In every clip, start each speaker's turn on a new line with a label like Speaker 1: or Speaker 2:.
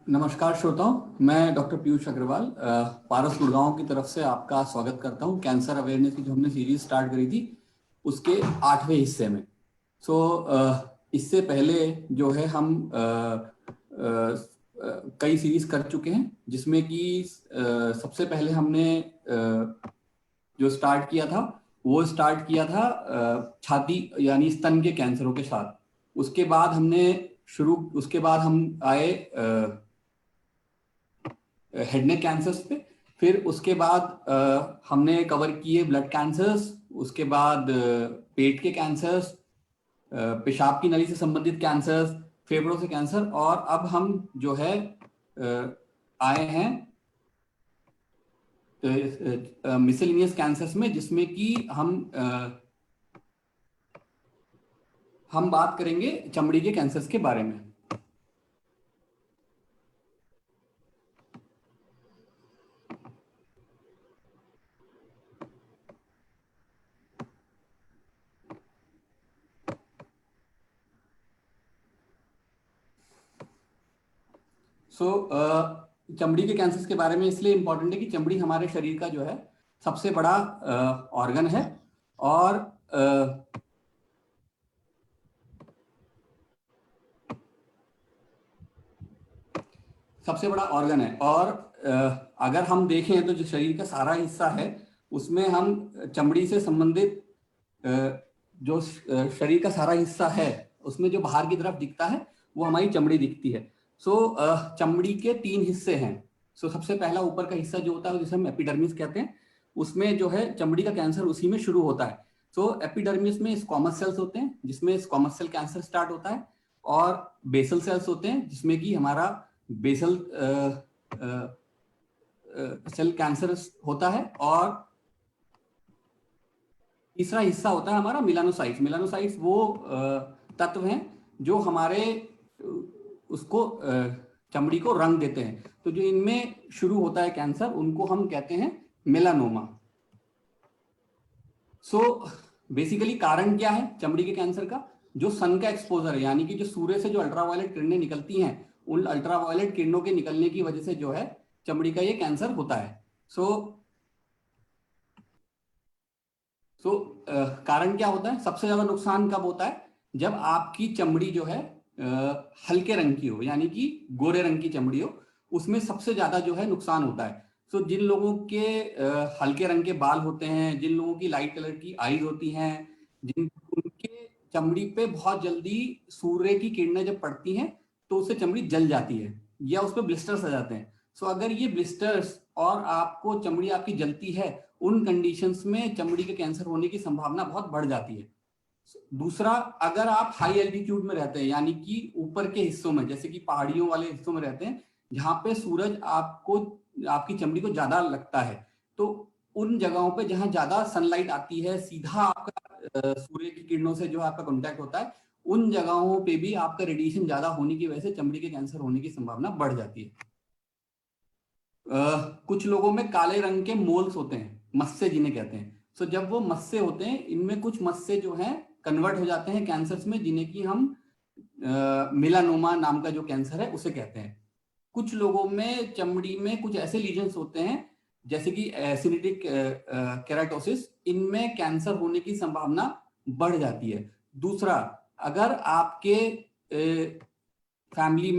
Speaker 1: नमस्कार श्रोताओं, मैं डॉक्टर पीयूष अग्रवाल पारस गुड़गांव की तरफ से आपका स्वागत करता हूं। कैंसर अवेयरनेस की जो हमने सीरीज स्टार्ट करी थी उसके 8वें हिस्से में। इससे पहले जो है हम कई सीरीज कर चुके हैं, जिसमें कि सबसे पहले हमने जो स्टार्ट किया था वो स्टार्ट किया था छाती यानी स्तन के कैंसरों के साथ। उसके बाद हम आए हेड नेक कैंसर्स पे। फिर उसके बाद हमने कवर किए ब्लड कैंसर्स, उसके बाद पेट के कैंसर्स, पेशाब की नली से संबंधित कैंसर्स, फेफड़ों से कैंसर, और अब हम जो है आए हैं मिसलिनियस कैंसर्स में, जिसमें कि हम बात करेंगे चमड़ी के कैंसर्स के बारे में। चमड़ी के कैंसर्स के बारे में इसलिए इंपॉर्टेंट है कि चमड़ी हमारे शरीर का जो है सबसे बड़ा ऑर्गन है, और सबसे बड़ा ऑर्गन है। और अगर हम देखें तो जो शरीर का सारा हिस्सा है उसमें हम चमड़ी से संबंधित जो शरीर का सारा हिस्सा है उसमें जो बाहर की तरफ दिखता है वो हमारी चमड़ी दिखती है। चमड़ी के 3 हिस्से हैं। सबसे पहला ऊपर का हिस्सा जो होता है जिसे हम एपिडर्मिस कहते हैं, उसमें जो है चमड़ी का कैंसर उसी में शुरू होता है। एपिडर्मिस में स्क्वामस सेल्स होते हैं जिसमें स्क्वामस सेल कैंसर स्टार्ट होता है, और बेसल सेल्स होते हैं जिसमें कि हमारा बेसल सेल कैंसर होता है, और तीसरा हिस्सा होता है हमारा मिलानोसाइट्स। मिलानोसाइट्स वो तत्व हैं जो हमारे उसको चमड़ी को रंग देते हैं। तो जो इनमें शुरू होता है कैंसर उनको हम कहते हैं मेलानोमा। बेसिकली कारण क्या है चमड़ी के कैंसर का? जो सन का एक्सपोजर है, यानी कि जो सूर्य से जो अल्ट्रावायलेट किरणें निकलती हैं, उन अल्ट्रावायलेट किरणों के निकलने की वजह से जो है चमड़ी का ये कैंसर होता है। कारण क्या होता है? सबसे ज्यादा नुकसान कब होता है? जब आपकी चमड़ी जो है हल्के रंग की हो, यानी कि गोरे रंग की चमड़ी हो, उसमें सबसे ज्यादा जो है नुकसान होता है। जिन लोगों के हल्के रंग के बाल होते हैं, जिन लोगों की लाइट कलर की आईज होती हैं, जिन उनके चमड़ी पे बहुत जल्दी सूर्य की किरणें जब पड़ती हैं तो उससे चमड़ी जल जाती है या उस पर ब्लिस्टर्स आ जाते हैं। अगर ये ब्लिस्टर्स और आपको चमड़ी आपकी जलती है, उन कंडीशंस में चमड़ी के कैंसर होने की संभावना बहुत बढ़ जाती है। दूसरा, अगर आप हाई एल्टीट्यूड में रहते हैं, यानी कि ऊपर के हिस्सों में, जैसे कि पहाड़ियों वाले हिस्सों में रहते हैं जहां पे सूरज आपको आपकी चमड़ी को ज्यादा लगता है, तो उन जगहों पे जहां ज्यादा सनलाइट आती है, सीधा आपका सूर्य की किरणों से जो आपका कॉन्टैक्ट होता है, उन जगहों पे भी आपका रेडिएशन ज्यादा होने की वजह से चमड़ी के कैंसर होने की संभावना बढ़ जाती है। कुछ लोगों में काले रंग के मोल्स होते हैं, मस्से जिन्हें कहते हैं। जब वो मस्से होते हैं, इनमें कुछ मस्से जो हैं कन्वर्ट हो जाते हैं कैंसर्स में, जिन्हें कि हम मेलानोमा नाम का जो कैंसर है उसे कहते हैं। कुछ लोगों में चमड़ी में कुछ ऐसे लीजन्स होते हैं जैसे कि एसिडिक केराटोसिस, इनमें कैंसर होने की संभावना बढ़ जाती है। दूसरा, अगर आपके फैमिली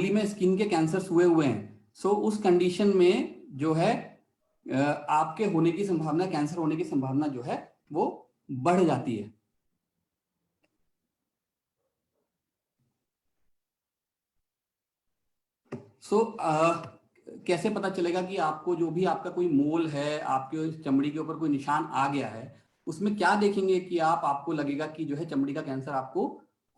Speaker 1: में स्किन के कैंसर हुए हैं, उस कंडीशन में जो है आपके होने की संभावना, कैंसर होने की संभावना जो है वो बढ़ जाती है। कैसे पता चलेगा कि आपको जो भी आपका कोई मोल है, आपके चमड़ी के ऊपर कोई निशान आ गया है? उसमें क्या देखेंगे कि आपको लगेगा कि जो है चमड़ी का कैंसर आपको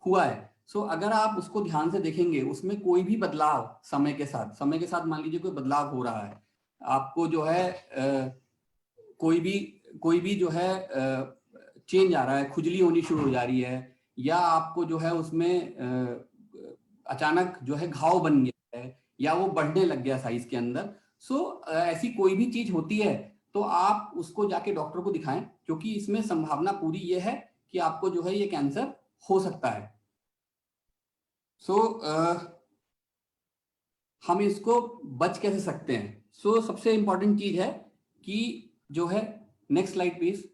Speaker 1: हुआ है। अगर आप उसको ध्यान से देखेंगे, उसमें कोई भी बदलाव समय के साथ मान लीजिए कोई बदलाव हो रहा है, आपको जो है कोई भी जो है चेंज आ रहा है, खुजली होनी शुरू हो जा रही है, या आपको जो है उसमें अचानक जो है घाव बन गया है, या वो बढ़ने लग गया साइज के अंदर, ऐसी कोई भी चीज होती है तो आप उसको जाके डॉक्टर को दिखाएं, क्योंकि इसमें संभावना पूरी ये है कि आपको जो है ये कैंसर हो सकता है। सो हम इसको बच कैसे सकते हैं? सो सबसे इंपॉर्टेंट चीज है कि जो है, नेक्स्ट स्लाइड प्लीज।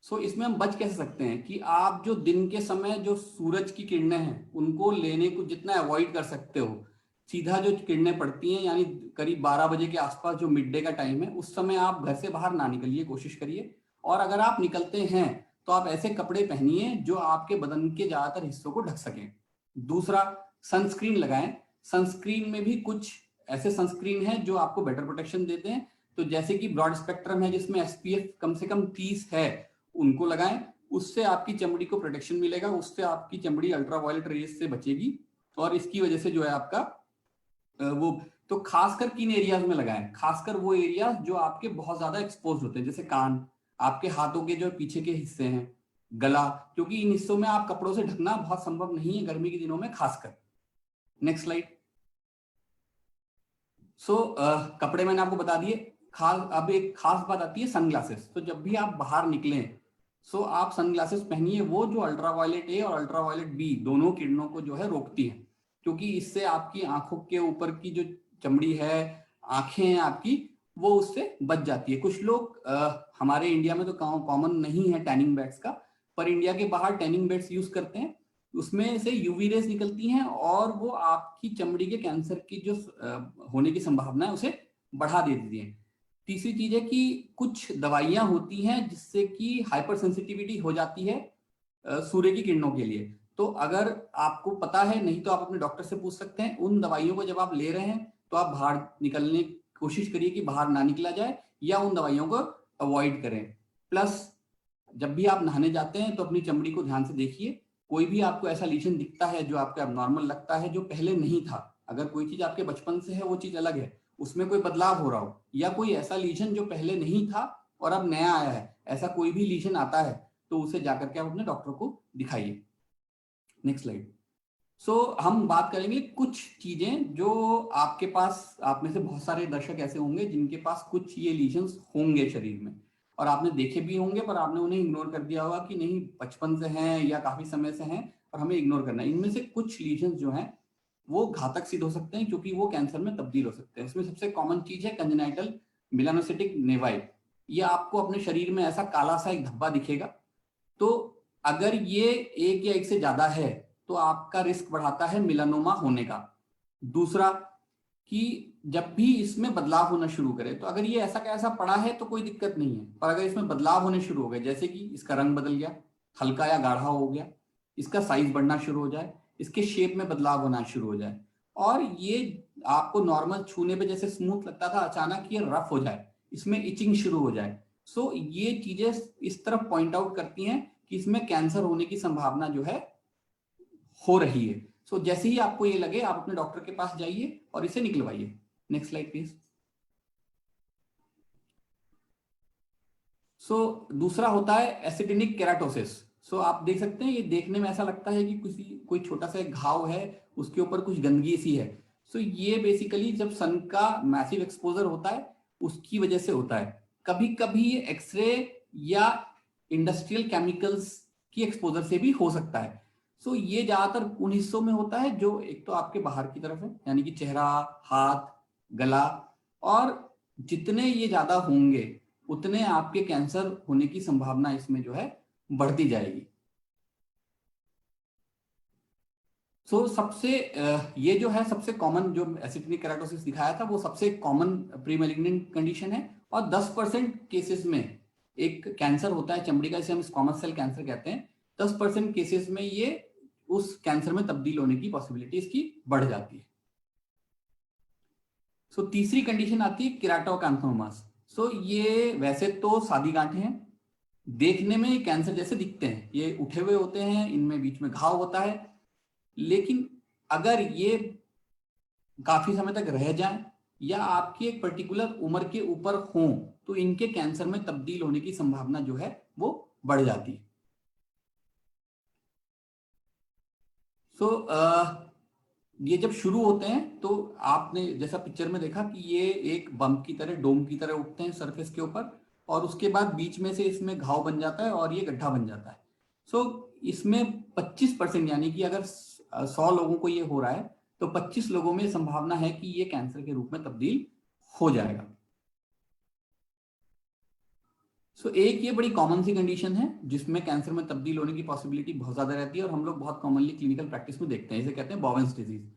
Speaker 1: सो इसमें हम बच कैसे सकते हैं कि आप जो दिन के समय जो सूरज की किरणें हैं उनको लेने को जितना अवॉइड कर सकते हो, सीधा जो किरणें पड़ती हैं यानी करीब 12 बजे के आसपास जो मिड डे का टाइम है, उस समय आप घर से बाहर ना निकलिए, कोशिश करिए। और अगर आप निकलते हैं तो आप ऐसे कपड़े पहनिए जो आपके बदन के ज्यादातर हिस्सों को ढक सकें। दूसरा, सनस्क्रीन लगाएं। सनस्क्रीन में भी कुछ ऐसे सनस्क्रीन है जो आपको बेटर प्रोटेक्शन देते हैं। तो जैसे कि ब्रॉड स्पेक्ट्रम है जिसमें एसपीएफ कम से कम 30 है, उनको लगाएं। उससे आपकी चमड़ी को प्रोटेक्शन मिलेगा, उससे आपकी चमड़ी अल्ट्रावायलेट रेज से बचेगी और इसकी वजह से जो है आपका वो, तो खासकर किन एरियाज में लगाएं? खासकर वो एरियाज जो आपके बहुत ज्यादा एक्सपोज होते हैं, जैसे कान, आपके हाथों के जो पीछे के हिस्से हैं, गला, क्योंकि इन हिस्सों में आप कपड़ों से ढकना बहुत संभव नहीं है गर्मी के दिनों में खासकर। Next slide. सो कपड़े मैंने आपको बता दिए। खास अब एक खास बात आती है सनग्लासेस। तो जब भी आप बाहर निकलें, सो आप सनग्लासेस पहनिए वो जो अल्ट्रावायलेट ए और अल्ट्रावायलेट बी दोनों किरणों को जो है रोकती है, क्योंकि इससे आपकी आंखों के ऊपर की जो चमड़ी है, आंखें हैं आपकी, वो उससे बच जाती है। कुछ लोग हमारे इंडिया में तो कॉमन नहीं है टैनिंग बेड्स का, पर इंडिया के बाहर टैनिंग बेड्स यूज करते हैं। उसमें से यूवी रेस निकलती हैं और वो आपकी चमड़ी के कैंसर की जो होने की संभावना है उसे बढ़ा देती है। तीसरी चीज है कि कुछ दवाइयां होती हैं जिससे कि हाइपर सेंसिटिविटी हो जाती है सूर्य की किरणों के लिए। तो अगर आपको पता है, नहीं तो आप अपने डॉक्टर से पूछ सकते हैं। उन दवाइयों को जब आप ले रहे हैं तो आप बाहर निकलने की कोशिश करिए कि बाहर ना निकला जाए या उन दवाइयों को अवॉइड करें। प्लस जब भी आप नहाने जाते हैं तो अपनी चमड़ी को ध्यान से देखिए। कोई भी आपको ऐसा लीजन दिखता है जो आपको एबनॉर्मल लगता है, जो पहले नहीं था, अगर कोई चीज आपके बचपन से है वो चीज अलग है, उसमें कोई बदलाव हो रहा हो, या कोई ऐसा लीजन जो पहले नहीं था और अब नया आया है, ऐसा कोई भी लीजन आता है तो उसे जाकर के आप अपने डॉक्टर को दिखाइए। Next slide. सो हम बात करेंगे कुछ चीजें जो आपके पास, आप में से बहुत सारे दर्शक ऐसे होंगे जिनके पास कुछ ये लीजन्स होंगे शरीर में, और आपने देखे भी होंगे पर आपने उन्हें इग्नोर कर दिया होगा कि नहीं बचपन से हैं या काफी समय से हैं और हमें इग्नोर करना है। इनमें से कुछ लीजन्स जो हैं वो घातक सिद्ध हो सकते हैं क्योंकि वो कैंसर में तब्दील हो सकते हैं। इसमें सबसे कॉमन चीज है कंजेनाइटल मेलानोसिटिक नेवाई। ये आपको अपने शरीर में ऐसा काला सा एक धब्बा दिखेगा। तो अगर ये एक या एक से ज्यादा है तो आपका रिस्क बढ़ाता है मिलानोमा होने का। दूसरा, कि जब भी इसमें बदलाव होना शुरू करे, तो अगर ये ऐसा का ऐसा पड़ा है तो कोई दिक्कत नहीं है, पर अगर इसमें बदलाव होने शुरू हो गए, जैसे कि इसका रंग बदल गया, हल्का या गाढ़ा हो गया, इसका साइज बढ़ना शुरू हो जाए, इसके शेप में बदलाव होना शुरू हो जाए, और ये आपको नॉर्मल छूने पे जैसे स्मूथ लगता था अचानक ये रफ हो जाए, इसमें इचिंग शुरू हो जाए, सो ये चीजें इस तरफ पॉइंट आउट करती हैं कि इसमें कैंसर होने की संभावना जो है हो रही है। सो जैसे ही आपको ये लगे आप अपने डॉक्टर के पास जाइए और इसे निकलवाइए। Next slide please. सो दूसरा होता है एसिटेनिक केराटोसिस। सो आप देख सकते हैं ये देखने में ऐसा लगता है कि किसी कोई छोटा सा घाव है, उसके ऊपर कुछ गंदगी सी है। सो ये बेसिकली जब सन का मैसिव एक्सपोजर होता है उसकी वजह से होता है। कभी कभी ये एक्सरे या इंडस्ट्रियल केमिकल्स की एक्सपोजर से भी हो सकता है। सो ये ज्यादातर उन हिस्सों में होता है जो एक तो आपके बाहर की तरफ है, यानी कि चेहरा, हाथ, गला, और जितने ये ज्यादा होंगे उतने आपके कैंसर होने की संभावना इसमें जो है बढ़ती जाएगी। सो सबसे ये जो है सबसे कॉमन जो एसिटेनिक केराटोसिस दिखाया था वो सबसे कॉमन प्री मैलिग्नेंट कंडीशन है, और 10% केसेस में एक कैंसर होता है चमड़ी का, जिसे हम स्क्वामस सेल कैंसर कहते हैं। 10% केसेस में ये उस कैंसर में तब्दील होने की पॉसिबिलिटी इसकी बढ़ जाती है। सो तीसरी कंडीशन आती है केराटोकैंथोमास। सो ये वैसे तो सादी गांठें हैं, देखने में कैंसर जैसे दिखते हैं, ये उठे हुए होते हैं, इनमें बीच में घाव होता है, लेकिन अगर ये काफी समय तक रह जाएं या आपकी एक पर्टिकुलर उम्र के ऊपर हों तो इनके कैंसर में तब्दील होने की संभावना जो है वो बढ़ जाती है। सो ये जब शुरू होते हैं तो आपने जैसा पिक्चर में देखा कि ये एक बम्प की तरह, डोम की तरह उठते हैं सरफेस के ऊपर, और उसके बाद बीच में से इसमें घाव बन जाता है और ये गड्ढा बन जाता है। सो इसमें 25% यानी कि अगर 100 लोगों को ये हो रहा है तो 25 लोगों में संभावना है कि ये कैंसर के रूप में तब्दील हो जाएगा। सो एक ये बड़ी कॉमन सी कंडीशन है जिसमें कैंसर में तब्दील होने की पॉसिबिलिटी बहुत ज्यादा रहती है और हम लोग बहुत कॉमनली क्लिनिकल प्रैक्टिस में देखते हैं, इसे कहते हैं बॉवेन्स डिजीज।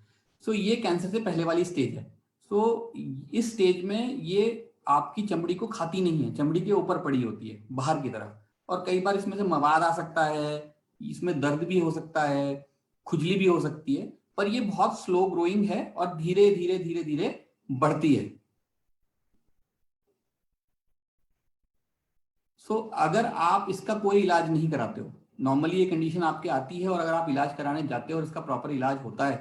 Speaker 1: सो ये कैंसर से पहले वाली स्टेज है। सो इस स्टेज में ये आपकी चमड़ी को खाती नहीं है, चमड़ी के ऊपर पड़ी होती है बाहर की तरफ, और कई बार इसमें से मवाद आ सकता है, इसमें दर्द भी हो सकता है, खुजली भी हो सकती है, पर ये बहुत स्लो ग्रोइंग है और धीरे धीरे धीरे धीरे बढ़ती है। अगर आप इसका कोई इलाज नहीं कराते हो, नॉर्मली ये कंडीशन आपके आती है और अगर आप इलाज कराने जाते हो और इसका प्रॉपर इलाज होता है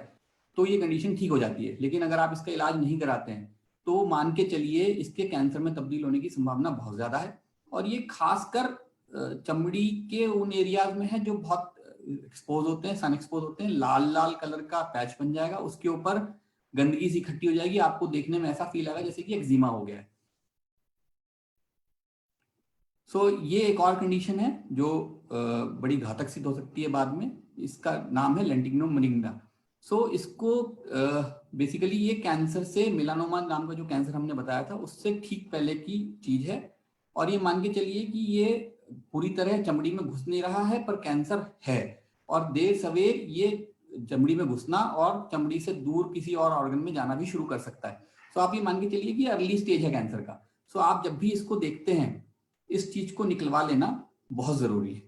Speaker 1: तो ये कंडीशन ठीक हो जाती है, लेकिन अगर आप इसका इलाज नहीं कराते हैं तो मान के चलिए इसके कैंसर में तब्दील होने की संभावना बहुत ज्यादा है। और ये खासकर चमड़ी के उन एरियाज में है जो बहुत एक्सपोज होते हैं, सन एक्सपोज होते हैं, लाल लाल कलर का पैच बन जाएगा, उसके ऊपर गंदगी सी इकट्ठी हो जाएगी, आपको देखने में ऐसा फील आएगा जैसे कि एक्जिमा हो गया है। ये एक और कंडीशन है जो बड़ी घातक सिद्ध हो सकती है बाद में, इसका नाम है लेंटिग्नो मलिग्ना। इसको बेसिकली ये कैंसर से, मेलानोमा नाम का जो कैंसर हमने बताया था उससे ठीक पहले की चीज है, और ये मान के चलिए कि ये पूरी तरह चमड़ी में घुस नहीं रहा है पर कैंसर है, और देर सवेर ये चमड़ी में घुसना और चमड़ी से दूर किसी और ऑर्गन में जाना भी शुरू कर सकता है। आप ये मान के चलिए कि अर्ली स्टेज है कैंसर का। आप जब भी इसको देखते हैं इस चीज को निकलवा लेना बहुत जरूरी है।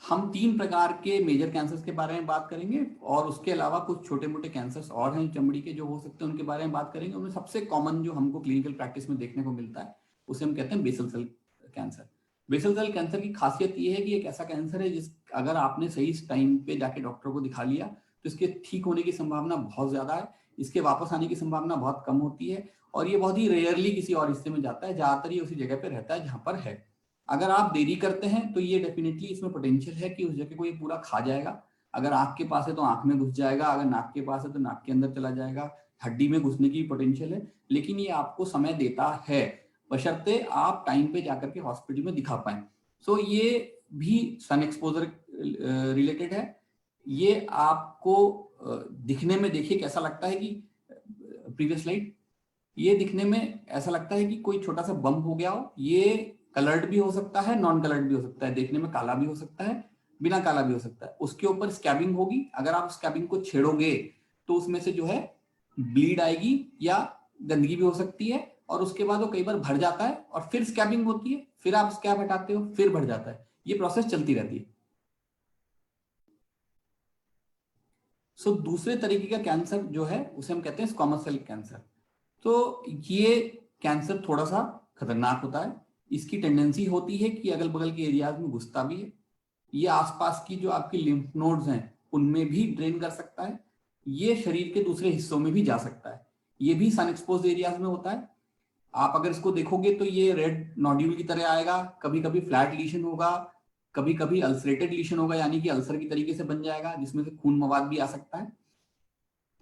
Speaker 1: हम 3 प्रकार के मेजर कैंसर्स के बारे में बात करेंगे और उसके अलावा कुछ छोटे मोटे कैंसर्स और हैं चमड़ी के जो हो सकते हैं उनके बारे में बात करेंगे। उनमें सबसे कॉमन जो हमको क्लिनिकल प्रैक्टिस में देखने को मिलता है उसे हम कहते हैं basal cell cancer. Basal cell cancer की खासियत ये है कि एक ऐसा कैंसर है जिस अगर आपने सही टाइम पे जाके डॉक्टर को दिखा लिया तो इसके ठीक होने की संभावना बहुत ज्यादा है, इसके वापस आने की संभावना बहुत कम होती है, और ये बहुत ही रेयरली किसी और हिस्से में जाता है, ज्यादातर ये उसी जगह पे रहता है जहां पर है। अगर आप देरी करते हैं तो ये डेफिनेटली इसमें पोटेंशियल है कि उस जगह को ये पूरा खा जाएगा। अगर आंख के पास है तो आंख में घुस जाएगा, अगर नाक के पास है तो नाक के अंदर चला जाएगा, हड्डी में घुसने की पोटेंशियल है, लेकिन ये आपको समय देता है बशर्ते आप टाइम पे जाकर के हॉस्पिटल में दिखा पाए। ये भी सन एक्सपोजर रिलेटेड है। ये आपको दिखने में, देखिए कैसा लगता है कि प्रीवियस स्लाइड, ये दिखने में ऐसा लगता है कि कोई छोटा सा बम्प हो गया हो। ये कलर्ड भी हो सकता है, नॉन कलर्ड भी हो सकता है, देखने में काला भी हो सकता है, बिना काला भी हो सकता है। उसके ऊपर स्कैबिंग होगी, अगर आप स्कैबिंग को छेड़ोगे तो उसमें से जो है ब्लीड आएगी या गंदगी भी हो सकती है, और उसके बाद वो कई बार भर जाता है और फिर स्कैबिंग होती है, फिर आप स्कैब हटाते हो, फिर भर जाता है, ये प्रोसेस चलती रहती है। दूसरे तरीके का कैंसर जो है उसे हम कहते हैं स्क्वामस सेल कैंसर। ये कैंसर थोड़ा सा खतरनाक होता है। इसकी टेंडेंसी होती है कि अगल बगल के एरियाज में घुसता भी है, ये आसपास की जो आपकी लिम्फ नोड्स हैं उनमें भी ड्रेन कर सकता है, ये शरीर के दूसरे हिस्सों में भी जा सकता है, ये भी सन एक्सपोज एरियाज में होता है। आप अगर इसको देखोगे तो ये रेड नोड्यूल की तरह आएगा, कभी कभी फ्लैट लीशन होगा, कभी कभी अल्सरेटेड लीशन होगा, यानी कि अल्सर की तरीके से बन जाएगा जिसमें से खून मवाद भी आ सकता है।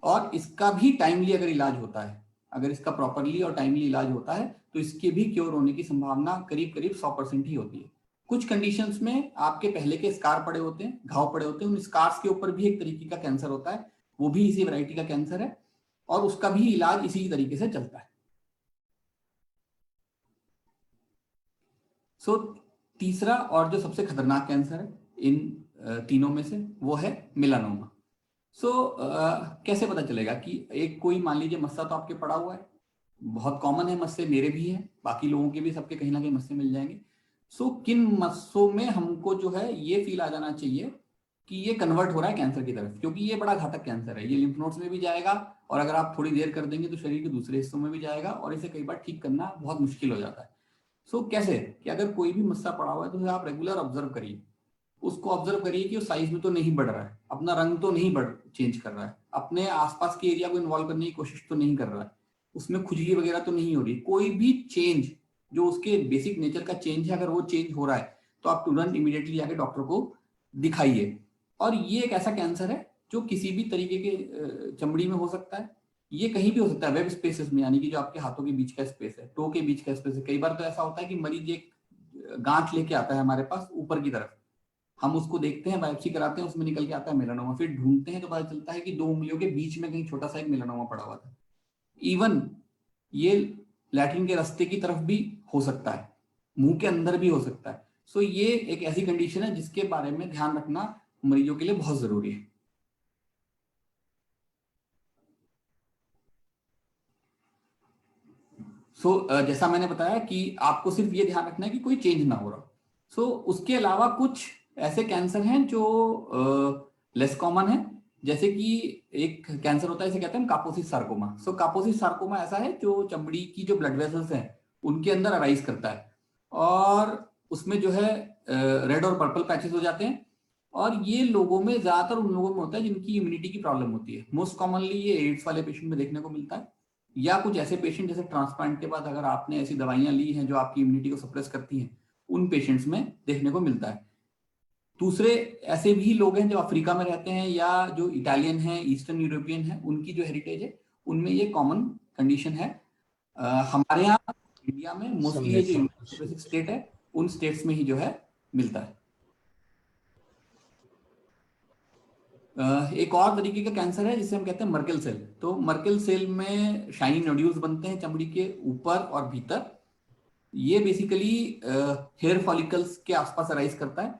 Speaker 1: और इसका भी टाइमली अगर इलाज होता है, अगर इसका प्रॉपरली और टाइमली इलाज होता है तो इसके भी क्योर होने की संभावना करीब करीब 100% ही होती है। कुछ कंडीशंस में आपके पहले के स्कार पड़े होते हैं, घाव पड़े होते हैं, उन स्कार्स के ऊपर भी एक तरीके का कैंसर होता है, वो भी इसी वैरायटी का कैंसर है और उसका भी इलाज इसी तरीके से चलता है। तीसरा और जो सबसे खतरनाक कैंसर है इन तीनों में से वो है मेलानोमा। कैसे पता चलेगा कि एक कोई मान लीजिए मस्सा तो आपके पड़ा हुआ है, बहुत कॉमन है मस्से, मेरे भी हैं, बाकी लोगों के भी, सबके कहीं ना कहीं मस्से मिल जाएंगे। किन मस्सों में हमको जो है ये फील आ जाना चाहिए कि ये कन्वर्ट हो रहा है कैंसर की तरफ, क्योंकि ये बड़ा घातक कैंसर है, ये लिम्फ नोड्स में भी जाएगा और अगर आप थोड़ी देर कर देंगे तो शरीर के दूसरे हिस्सों में भी जाएगा और इसे कई बार ठीक करना बहुत मुश्किल हो जाता है। कैसे कि अगर कोई भी मस्सा पड़ा हुआ है तो आप रेगुलर ऑब्जर्व करिए, उसको ऑब्जर्व करिए कि वो साइज में तो नहीं बढ़ रहा है, अपना रंग तो नहीं चेंज कर रहा है, अपने आसपास के एरिया को इन्वॉल्व करने की कोशिश तो नहीं कर रहा है, उसमें खुजली वगैरह तो नहीं हो रही, कोई भी चेंज जो उसके बेसिक नेचर का चेंज है अगर वो चेंज हो रहा है तो आप तुरंत इमीडिएटली जाके डॉक्टर को दिखाइए। और ये एक ऐसा कैंसर है जो किसी भी तरीके के चमड़ी में हो सकता है, ये कहीं भी हो सकता है, वेब स्पेसेस में, यानी कि जो आपके हाथों के बीच का स्पेस है, टो के बीच का स्पेस है। कई बार तो ऐसा होता है कि मरीज एक गांठ लेके आता है हमारे पास ऊपर की तरफ, हम उसको देखते हैं, बायोप्सी कराते हैं, उसमें निकल के आता है मेलानोमा, फिर ढूंढते हैं तो पता चलता है कि 2 उंगलियों के बीच में कहीं छोटा सा एक मेलानोमा पड़ा हुआ था। इवन ये लैट्रिन के रास्ते की तरफ भी हो सकता है, मुंह के अंदर भी हो सकता है। सो ये एक ऐसी कंडीशन है जिसके बारे में ध्यान रखना मरीजों के लिए बहुत जरूरी है। जैसा मैंने बताया कि आपको सिर्फ ये ध्यान रखना है कि कोई चेंज ना हो रहा। उसके अलावा कुछ ऐसे कैंसर हैं जो लेस कॉमन है, जैसे कि एक कैंसर होता है, इसे कहते हैं कापोसिस सार्कोमा। कापोसिस सार्कोमा ऐसा है जो चमड़ी की जो ब्लड वेसल्स हैं उनके अंदर अराइज करता है, और उसमें जो है रेड और पर्पल पैचेस हो जाते हैं, और ये लोगों में, ज्यादातर उन लोगों में होता है जिनकी इम्यूनिटी की प्रॉब्लम होती है। मोस्ट कॉमनली ये एड्स वाले पेशेंट में देखने को मिलता है, या कुछ ऐसे पेशेंट जैसे ट्रांसप्लांट के बाद अगर आपने ऐसी दवाइयां ली हैं जो आपकी इम्यूनिटी को सप्रेस करती हैं, उन पेशेंट्स में देखने को मिलता है। दूसरे ऐसे भी लोग हैं जो अफ्रीका में रहते हैं या जो इटालियन हैं, ईस्टर्न यूरोपियन हैं, उनकी जो हेरिटेज है उनमें ये कॉमन कंडीशन है। हमारे यहाँ इंडिया में मोस्टली ये जो बेसिक स्टेट है उन स्टेट्स में ही जो है मिलता है। एक और तरीके का कैंसर है जिसे हम कहते हैं मर्केल सेल। तो मर्केल सेल में शाइनी नोड्यूल्स बनते हैं चमड़ी के ऊपर और भीतर। ये बेसिकली हेयर फॉलिकल्स के आसपास अराइज करता है,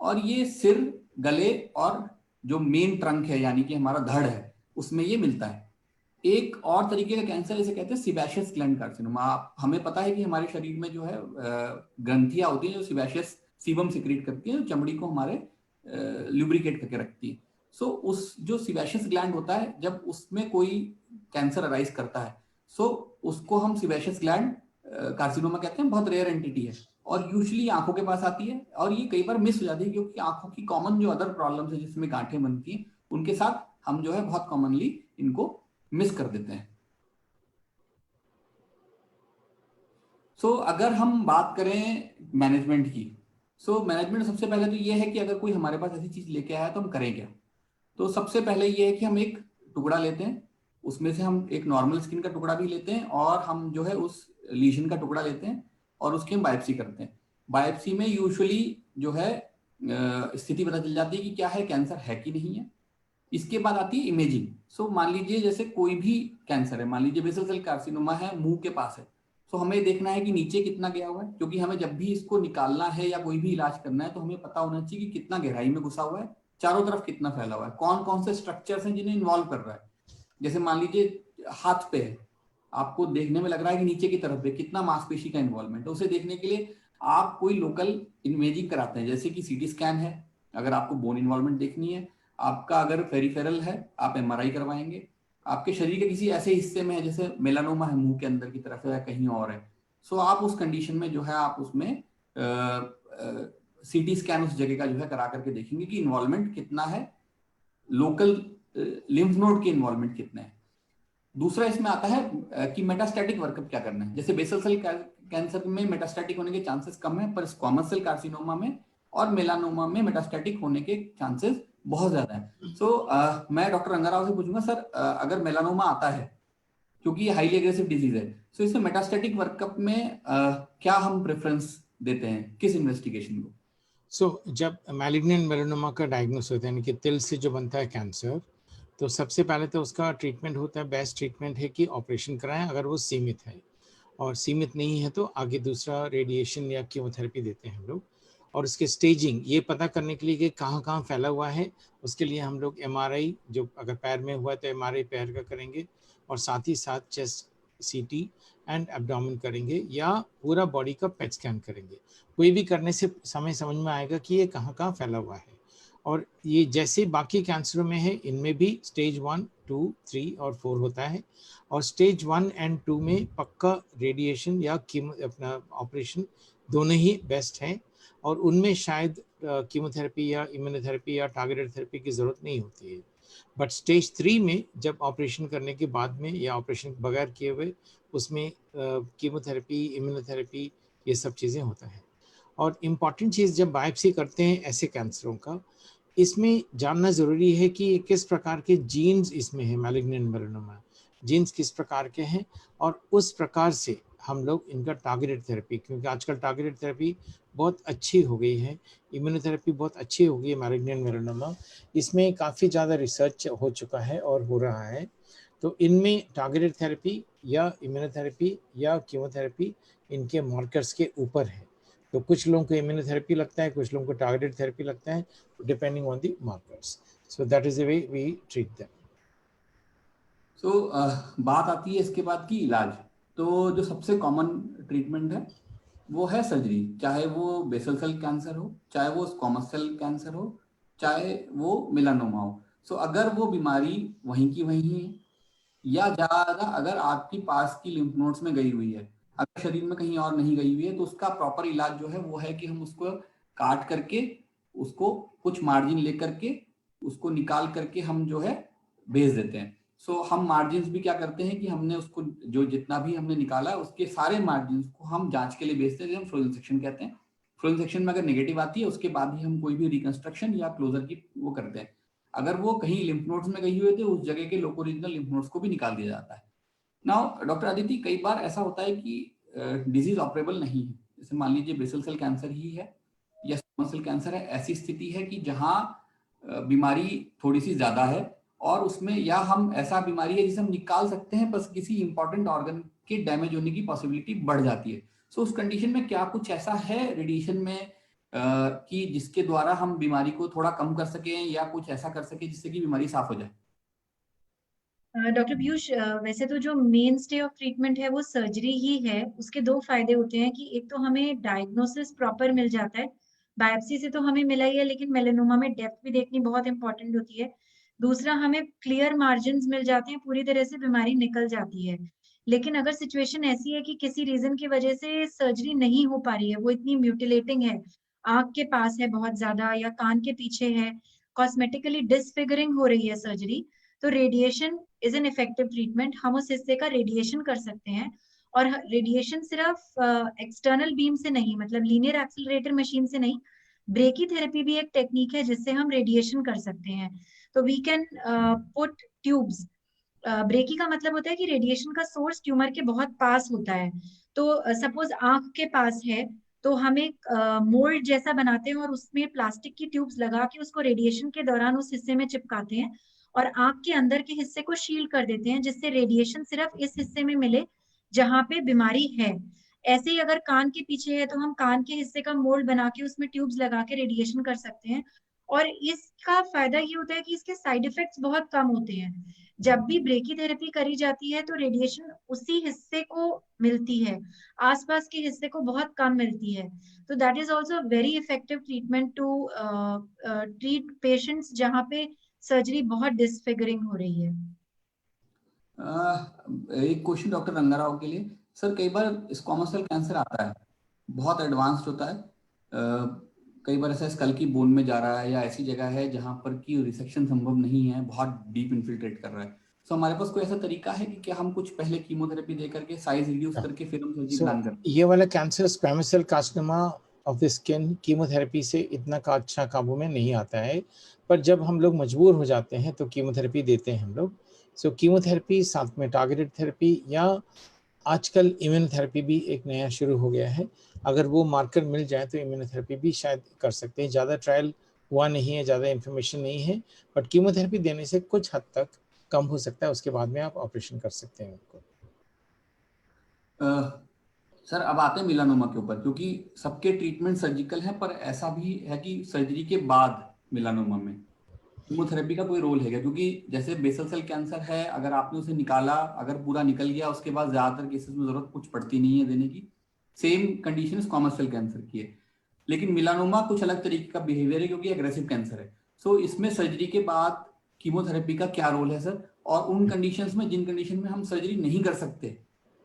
Speaker 1: और ये सिर, गले और जो मेन ट्रंक है यानी कि हमारा धड़ है उसमें ये मिलता है। एक और तरीके का कैंसर इसे कहते हैं सिबेशियस ग्लैंड कार्सिनोमा। हमें पता है कि हमारे शरीर में जो है ग्रंथियां होती हैं जो सिबेशियस सीबम सिक्रीट करती हैं, जो चमड़ी को हमारे लुब्रिकेट करके रखती है। उस जो सिबेशियस ग्लैंड होता है, जब उसमें कोई कैंसर अराइज करता है, उसको हम सिबेशियस ग्लैंड कार्सिनोमा कहते हैं। बहुत रेयर एंटिटी है और यूजुअली आंखों के पास आती है, और ये कई बार मिस हो जाती है क्योंकि आंखों की कॉमन जो अदर प्रॉब्लम्स है जिसमें गांठें बनती हैं उनके साथ हम जो है बहुत कॉमनली इनको मिस कर देते हैं। अगर हम बात करें मैनेजमेंट की, मैनेजमेंट सबसे पहले तो ये है कि अगर कोई हमारे पास ऐसी चीज लेके आया तो हम करें क्या। तो सबसे पहले ये है कि हम एक टुकड़ा लेते हैं, उसमें से हम एक नॉर्मल स्किन का टुकड़ा भी लेते हैं, और हम जो है उस लीजन का टुकड़ा लेते हैं और उसकी हम बायोप्सी करते हैं। बायोप्सी में यूजुअली जो है स्थिति पता चल जाती है कि क्या है, कैंसर है कि नहीं है। इसके बाद आती है इमेजिंग। मान लीजिए जैसे कोई भी कैंसर है, मान लीजिए बेसल सेल कार्सिनोमा है, मुंह के पास है, हमें देखना है कि नीचे कितना गया हुआ है, क्योंकि हमें जब भी इसको निकालना है या कोई भी इलाज करना है तो हमें पता होना चाहिए कि कितना गहराई में घुसा हुआ है, चारों तरफ कितना फैला हुआ है, कौन कौन से स्ट्रक्चर्स हैं जिन्हें इन्वॉल्व कर रहा है। जैसे मान लीजिए हाथ पे है, आपको देखने में लग रहा है कि नीचे की तरफ है, कितना मांसपेशी का इन्वॉल्वमेंट है, उसे देखने के लिए आप कोई लोकल इमेजिंग कराते हैं, जैसे कि सीटी स्कैन है अगर आपको बोन इन्वॉल्वमेंट देखनी है, आपका अगर पेरिफेरल है आप एमआरआई करवाएंगे, आपके शरीर के किसी ऐसे हिस्से में है जैसे मेलानोमा है मुंह के अंदर की तरफ है या कहीं और है, आप उस कंडीशन में जो है आप उसमें सीटी स्कैन उस जगह का जो है करा करके देखेंगे कि इन्वॉल्वमेंट कितना है, लोकल लिम्फ नोड के इन्वॉल्वमेंट कितने हैं। दूसरा इसमें आता है कि मेटास्टैटिक वर्कअप क्या करना है। जैसे बेसल सेल कैंसर में मेटास्टैटिक होने के चांसेस कम है, पर स्क्वामस सेल कार्सिनोमा में और मेलानोमा में मेटास्टैटिक होने के चांसेस बहुत ज्यादा है। मैं डॉक्टर रंगाराव से पूछूंगा, सर अगर मेलानोमा आता है, क्योंकि ये हाईली एग्रेसिव डिजीज है, इसमें मेटास्टैटिक वर्कअप में क्या हम प्रेफरेंस देते हैं, किस इन्वेस्टिगेशन को?
Speaker 2: जब मैलिग्नेंट मेलानोमा का डायग्नोस होता है, यानी कि तिल से जो बनता है कैंसर, तो सबसे पहले तो उसका ट्रीटमेंट होता है, बेस्ट ट्रीटमेंट है कि ऑपरेशन कराएं अगर वो सीमित है, और सीमित नहीं है तो आगे दूसरा रेडिएशन या कीमोथेरेपी देते हैं हम लोग। और उसके स्टेजिंग ये पता करने के लिए कि कहाँ कहाँ फैला हुआ है, उसके लिए हम लोग एमआरआई, जो अगर पैर में हुआ तो एमआरआई पैर का करेंगे, और साथ ही साथ चेस्ट सीटी एंड एब्डोमेन करेंगे, या पूरा बॉडी का पेट स्कैन करेंगे। कोई भी करने से समझ में आएगा कि ये कहाँ कहाँ फैला हुआ है। और ये जैसे बाकी कैंसरों में है, इनमें भी स्टेज 1, 2, 3 और 4 होता है, और स्टेज 1 एंड 2 में पक्का रेडिएशन या अपना ऑपरेशन दोनों ही बेस्ट हैं, और उनमें शायद कीमोथेरेपी या इम्यूनोथेरेपी या टारगेटेड थेरेपी की ज़रूरत नहीं होती है। बट स्टेज 3 में जब ऑपरेशन करने के बाद में या ऑपरेशन बगैर किए हुए, उसमें कीमोथेरेपी, इम्यूनोथेरेपी, ये सब चीज़ें होता है। और इम्पॉर्टेंट चीज़ जब बायोप्सी करते हैं ऐसे कैंसरों का, इसमें जानना ज़रूरी है कि किस प्रकार के जीन्स इसमें है मैलिग्नेंट मेलानोमा। जीन्स किस प्रकार के हैं, और उस प्रकार से हम लोग इनका टारगेटेड थेरेपी, क्योंकि आजकल टारगेटेड थेरेपी बहुत अच्छी हो गई है, इम्यूनोथेरेपी बहुत अच्छी हो गई है मैलिग्नेंट मेलानोमा, इसमें काफ़ी ज़्यादा रिसर्च हो चुका है और हो रहा है। तो इनमें टारगेटेड थेरेपी या इम्यूनोथेरेपी या कीमोथेरेपी इनके मार्कर्स के ऊपर है। तो कुछ लोगों को इम्यूनोथेरेपी लगता है, कुछ लोगों को टारगेटेड थेरेपी लगता है, depending on the markers. So that is the way we treat them.
Speaker 1: So बात आती है इसके बाद की इलाज। तो जो सबसे कॉमन ट्रीटमेंट है वो है सर्जरी, चाहे वो बेसल सेल कैंसर हो, चाहे वो स्क्वामस सेल कैंसर हो, चाहे वो मेलानोमा हो। सो अगर वो बीमारी वहीं की वहीं है, या ज्यादा अगर आपकी पास की लिम्फ नोड्स में गई हुई है, अगर शरीर में कहीं और नहीं गई हुई है, तो उसका प्रॉपर इलाज जो है वो है कि हम उसको काट करके, उसको कुछ मार्जिन लेकर के, उसको निकाल करके हम जो है भेज देते हैं। सो हम मार्जिन भी क्या करते हैं कि हमने उसको जो जितना भी हमने निकाला है उसके सारे मार्जिन को हम जांच के लिए भेजते हैं, हम फ्रोजन सेक्शन कहते हैं। फ्रोजन सेक्शन में अगर नेगेटिव आती है उसके बाद ही हम कोई भी रिकंस्ट्रक्शन या क्लोजर की वो करते हैं। अगर वो कहीं लिम्फ नोड्स में गई हुई थी, उस जगह के लोको रीजनल लिम्फ नोड्स को भी निकाल दिया जाता है। नाउ डॉक्टर अदिति, कई बार ऐसा होता है कि डिजीज ऑपरेबल नहीं है, जैसे मान लीजिए बेसल सेल कैंसर ही है या स्क्वामस सेल कैंसर है, ऐसी स्थिति है कि जहां बीमारी थोड़ी सी ज्यादा है, और उसमें या हम ऐसा बीमारी है जिसे हम निकाल सकते हैं, बस किसी इंपॉर्टेंट ऑर्गन के डैमेज होने की पॉसिबिलिटी बढ़ जाती है। सो उस कंडीशन में क्या कुछ ऐसा है रेडिएशन में कि जिसके द्वारा हम बीमारी को थोड़ा कम कर सकें या कुछ ऐसा कर सके जिससे कि बीमारी साफ हो जाए?
Speaker 3: डॉक्टर पीयूष, वैसे तो जो मेन स्टे ऑफ ट्रीटमेंट है वो सर्जरी ही है। उसके दो फायदे होते हैं कि एक तो हमें डायग्नोसिस प्रॉपर मिल जाता है, बायोप्सी से तो हमें मिला ही है, लेकिन मेलेनोमा में डेप्थ भी देखनी बहुत इंपॉर्टेंट होती है। दूसरा, हमें क्लियर मार्जिन मिल जाते हैं, पूरी तरह से बीमारी निकल जाती है। लेकिन अगर सिचुएशन ऐसी है कि किसी रीजन की वजह से सर्जरी नहीं हो पा रही है, वो इतनी म्यूटिलेटिंग है, आंख के पास है बहुत ज्यादा या कान के पीछे है, कॉस्मेटिकली डिसफिगरिंग हो रही है सर्जरी, तो radiation is an effective treatment. हम उस हिस्से का रेडिएशन कर सकते हैं, और रेडिएशन सिर्फ एक्सटर्नल बीम से नहीं, मतलब लीनियर एक्सीलरेटर मशीन से नहीं, ब्रेकी थेरेपी भी एक टेक्निक है जिससे हम रेडिएशन कर सकते हैं। तो वी कैन पुट ट्यूब्स। ब्रेकी का मतलब होता है कि रेडिएशन का सोर्स ट्यूमर के बहुत पास होता है। तो सपोज आंख के पास है, तो हम एक मोल्ड जैसा बनाते हैं और उसमें प्लास्टिक की ट्यूब्स लगा के उसको रेडिएशन के दौरान उस हिस्से में चिपकाते हैं, और आंख के अंदर के हिस्से को शील्ड कर देते हैं, जिससे रेडिएशन सिर्फ इस हिस्से में मिले जहां पे बीमारी है। ऐसे ही अगर कान के पीछे है तो हम कान के हिस्से का मोल्ड बना के उसमें ट्यूब्स लगा के रेडिएशन कर सकते हैं। और इसका फायदा ये होता है कि इसके साइड इफेक्ट्स बहुत कम होते हैं। जब भी ब्रेकी थेरेपी करी जाती है तो रेडिएशन उसी हिस्से को मिलती है, आसपास के हिस्से को बहुत कम मिलती है। तो that is also very effective treatment to treat patients जहाँ पे सर्जरी बहुत डिसफिगरिंग हो रही है।
Speaker 1: एक क्वेश्चन डॉक्टर रंगाराव के लिए। सर, कई बार स्क्वामस सेल कैंसर आता है, बहुत एडवांस्ड होता है, कई बार ऐसा स्कल की बोन में जा रहा है या ऐसी जगह है जहां पर की रिसेक्शन संभव नहीं है, बहुत डीप इन्फिल्ट्रेट कर रहा है। सो हमारे पास कोई ऐसा तरीका है कि क्या हम कुछ पहले कीमोथेरेपी दे करके साइज रिड्यूस करके फिर हम सर्जरी प्लान करें?
Speaker 2: ये वाला cancer squamous cell carcinoma of the skin chemotherapy से इतना का अच्छा काबू में नहीं आता है, पर जब हम लोग मजबूर हो जाते हैं तो कीमोथेरेपी देते हैं हम लोग। सो कीमोथेरेपी साथ में टारगेटेड थेरेपी या आजकल इम्यूनोथेरेपी भी एक नया शुरू हो गया है। अगर वो मार्कर मिल जाए तो इम्यूनोथेरेपी भी शायद कर सकते हैं। ज़्यादा ट्रायल हुआ नहीं है, ज़्यादा इन्फॉर्मेशन नहीं है, बट कीमोथेरेपी देने से कुछ हद तक कम हो सकता है, उसके बाद में आप ऑपरेशन कर सकते हैं उनको।
Speaker 1: सर, अब आते हैं मिलानोमा के ऊपर, क्योंकि सबके ट्रीटमेंट सर्जिकल है, पर ऐसा भी है कि सर्जरी के बाद मिलानोमा में कीमोथेरेपी का कोई रोल है क्या? क्योंकि जैसे बेसल सेल कैंसर है, अगर आपने उसे निकाला, अगर पूरा निकल गया, उसके बाद ज्यादातर केसेस में जरूरत कुछ पड़ती नहीं है देने की। Same condition squamous cell cancer की है, लेकिन मिलानोमा कुछ अलग तरीके का बिहेवियर है क्योंकि एग्रेसिव कैंसर है। सो इसमें सर्जरी के बाद कीमोथेरेपी का क्या रोल है सर? और उन कंडीशंस में, जिन कंडीशन में हम सर्जरी नहीं कर सकते,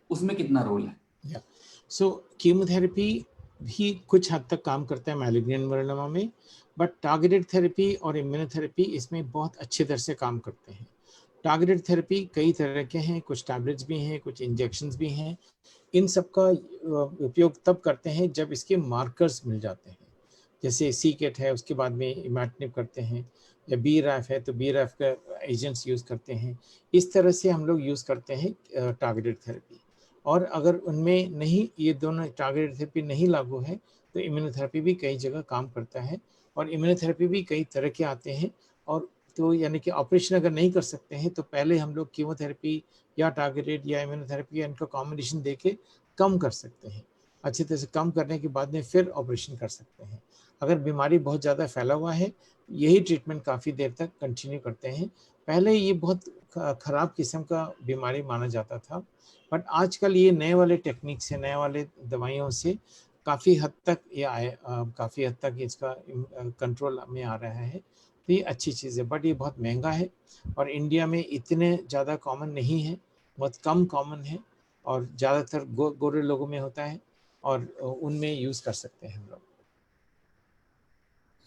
Speaker 1: उसमें कितना रोल है?
Speaker 2: सो कीमोथेरेपी भी कुछ हद तक काम करता है मैलिग्नेंट मेलानोमा में, बट टारगेटेड थेरेपी और इम्यूनोथेरेपी इसमें बहुत अच्छे तरह से काम करते हैं। टारगेटेड थेरेपी कई तरह के हैं, कुछ टैबलेट्स भी हैं, कुछ इंजेक्शंस भी हैं। इन सब का उपयोग तब करते हैं जब इसके मार्कर्स मिल जाते हैं, जैसे सीकेट है, उसके बाद में इमैटिनिब करते हैं, या BRAF है तो BRAF का एजेंट्स यूज़ करते हैं। इस तरह से हम लोग यूज़ करते हैं टारगेटेड थेरेपी। और अगर उनमें नहीं, ये दोनों टारगेटेड थेरेपी नहीं लागू है तो इम्यूनोथेरेपी भी कई जगह काम करता है। और इम्यूनोथेरेपी भी कई तरह के आते हैं। और तो यानी कि ऑपरेशन अगर नहीं कर सकते हैं तो पहले हम लोग कीमोथेरेपी या टारगेटेड या इम्यूनोथेरेपी या इनका कॉम्बिनेशन देके कम कर सकते हैं। अच्छी तरह से कम करने के बाद में फिर ऑपरेशन कर सकते हैं। अगर बीमारी बहुत ज़्यादा फैला हुआ है, यही ट्रीटमेंट काफ़ी देर तक कंटिन्यू करते हैं। पहले ये बहुत ख़राब किस्म का बीमारी माना जाता था, बट आजकल ये नए वाले टेक्निक से, नए वाले दवाइयों से काफ़ी हद तक ये काफ़ी हद तक इसका कंट्रोल में आ रहा है। तो ये अच्छी चीज़ है, बट ये बहुत महंगा है और इंडिया में इतने ज़्यादा कॉमन नहीं है, बहुत कम कॉमन है और ज़्यादातर गोरे लोगों में होता है और उनमें यूज़ कर सकते हैं हम लोग।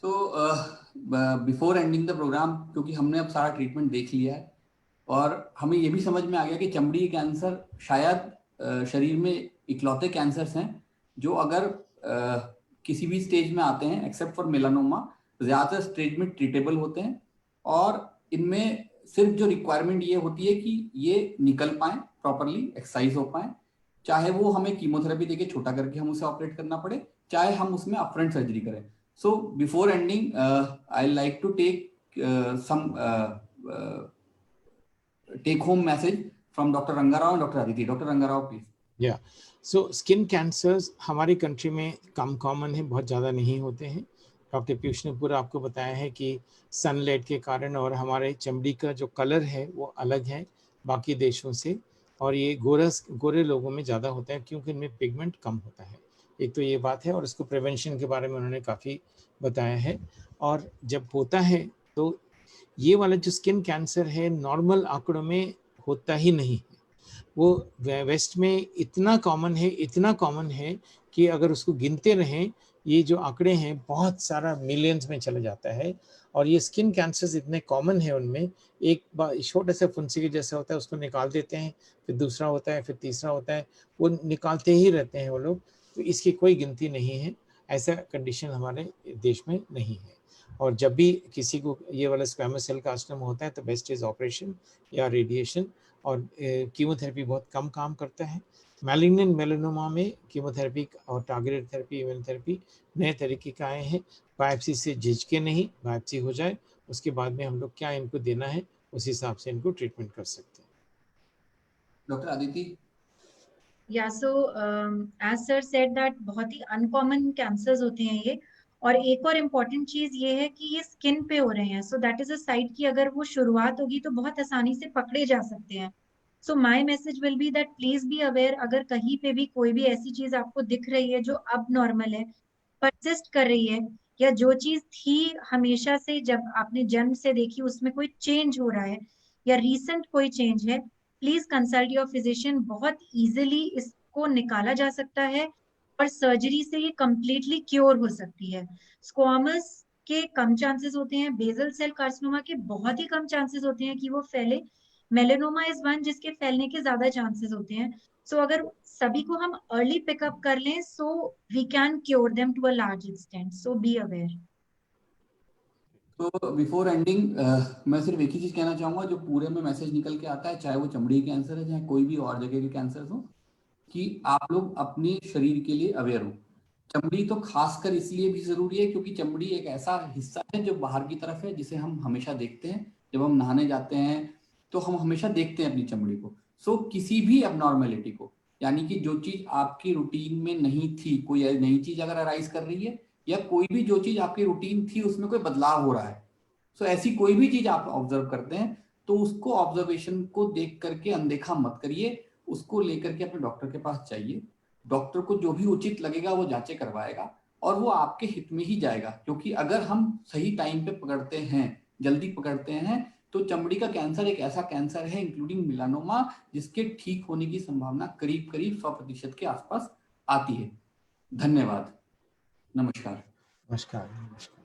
Speaker 1: So before ending the programme, क्योंकि हमने अब सारा ट्रीटमेंट देख लिया है और हमें ये भी समझ में आ गया कि चमड़ी कैंसर शायद शरीर में इकलौते कैंसर्स हैं जो अगर किसी भी स्टेज में आते हैं एक्सेप्ट फॉर मेलानोमा, ज़्यादातर स्टेज में ट्रीटेबल होते हैं और इनमें सिर्फ जो रिक्वायरमेंट ये होती है कि ये निकल पाए प्रॉपरली, एक्सरसाइज हो पाए, चाहे वो हमें कीमोथेरेपी देके छोटा करके हम उसे ऑपरेट करना पड़े, चाहे हम उसमें अपफ्रंट सर्जरी करें। So before ending, I like to take some take home message from Dr. Rangarao and Dr. Aditi. Dr. Rangarao, please.
Speaker 2: या सो स्किन कैंसर्स हमारी कंट्री में कम कॉमन है, बहुत ज़्यादा नहीं होते हैं। डॉक्टर पीयूष ने पूरा आपको बताया है कि सनलाइट के कारण और हमारे चमड़ी का जो कलर है वो अलग है बाकी देशों से, और ये गोरे लोगों में ज़्यादा होता है क्योंकि इनमें पिगमेंट कम होता है। एक तो ये बात है और इसको प्रिवेंशन के बारे में उन्होंने काफ़ी बताया है। और जब होता है तो ये वाला जो स्किन कैंसर है नॉर्मल आंकड़ों में होता ही नहीं है, वो वेस्ट में इतना कॉमन है कि अगर उसको गिनते रहें ये जो आंकड़े हैं बहुत सारा मिलियंस में चले जाता है। और ये स्किन कैंसर्स इतने कॉमन है, उनमें एक छोटे से फुंसी के जैसा होता है, उसको निकाल देते हैं, फिर दूसरा होता है, फिर तीसरा होता है, वो निकालते ही रहते हैं वो लोग। तो इसकी कोई गिनती नहीं है, ऐसा कंडीशन हमारे देश में नहीं है। और जब भी किसी को ये वाला स्क्वैमस सेल कार्सिनोमा होता है तो बेस्ट इज ऑपरेशन या रेडिएशन, और कीमोथेरेपी बहुत कम काम करता है। मैलिग्नेंट मेलानोमा में कीमोथेरेपी और टारगेटेड थेरेपी, इम्यूनोथेरेपी नए तरीके का आए हैं। बायोप्सी से झिझके नहीं, बायोप्सी हो जाए उसके बाद में हम लोग क्या इनको देना है उस हिसाब से इनको ट्रीटमेंट कर सकते हैं।
Speaker 1: डॉक्टर आदिति।
Speaker 3: या so as sir said that बहुत ही अनकॉमन कैंसर्स होते हैं ये। और एक और इम्पॉर्टेंट चीज ये है कि ये स्किन पे हो रहे हैं, सो दैट इज अ साइट की अगर वो शुरुआत होगी तो बहुत आसानी से पकड़े जा सकते हैं। So my message will be that please be aware, अगर कहीं पे भी कोई भी ऐसी चीज आपको दिख रही है जो अब नॉर्मल है, परसिस्ट कर रही है, या जो चीज थी हमेशा से जब आपने जन्म से देखी उसमें कोई चेंज हो रहा है या रीसेंट कोई चेंज है, प्लीज कंसल्ट योर फिजिशियन। बहुत इजीली इसको निकाला जा सकता है और सर्जरी से ये कंप्लीटली क्योर हो सकती है। स्क्वामस के कम चांसेस होते हैं, बेसल सेल कार्सिनोमा के बहुत ही कम चांसेस होते हैं कि वो फैले। मेलेनोमा इज वन जिसके फैलने के ज्यादा चांसेस होते हैं। सो अगर सभी को हम अर्ली पिकअप कर लें so we can cure them to a large extent, so be aware.
Speaker 1: तो बिफोर एंडिंग मैं सिर्फ एक ही चीज कहना चाहूंगा जो पूरे में मैसेज निकल के आता है, चाहे वो चमड़ी कैंसर है, चाहे कोई भी और जगह के कैंसर हो, कि आप लोग अपने शरीर के लिए अवेयर हो। चमड़ी तो खासकर इसलिए भी जरूरी है क्योंकि चमड़ी एक ऐसा हिस्सा है जो बाहर की तरफ है, जिसे हम हमेशा देखते हैं। जब हम नहाने जाते हैं तो हम हमेशा देखते हैं अपनी चमड़ी को। सो किसी भी अबनॉर्मेलिटी को, यानी कि जो चीज आपकी रूटीन में नहीं थी, कोई नई चीज अगर अराइज कर रही है, या कोई भी जो चीज आपकी रूटीन थी उसमें कोई बदलाव हो रहा है, सो ऐसी कोई भी चीज आप ऑब्जर्व करते हैं तो उसको ऑब्जर्वेशन को देख करके अनदेखा मत करिए, उसको लेकर के अपने डॉक्टर के पास जाइए। डॉक्टर को जो भी उचित लगेगा वो जांचें करवाएगा और वो आपके हित में ही जाएगा, क्योंकि अगर हम सही टाइम पे पकड़ते हैं, जल्दी पकड़ते हैं, तो चमड़ी का कैंसर एक ऐसा कैंसर है इंक्लूडिंग मिलानोमा जिसके ठीक होने की संभावना करीब करीब 100% के आसपास आती है। धन्यवाद। नमस्कार।
Speaker 2: नमस्कार।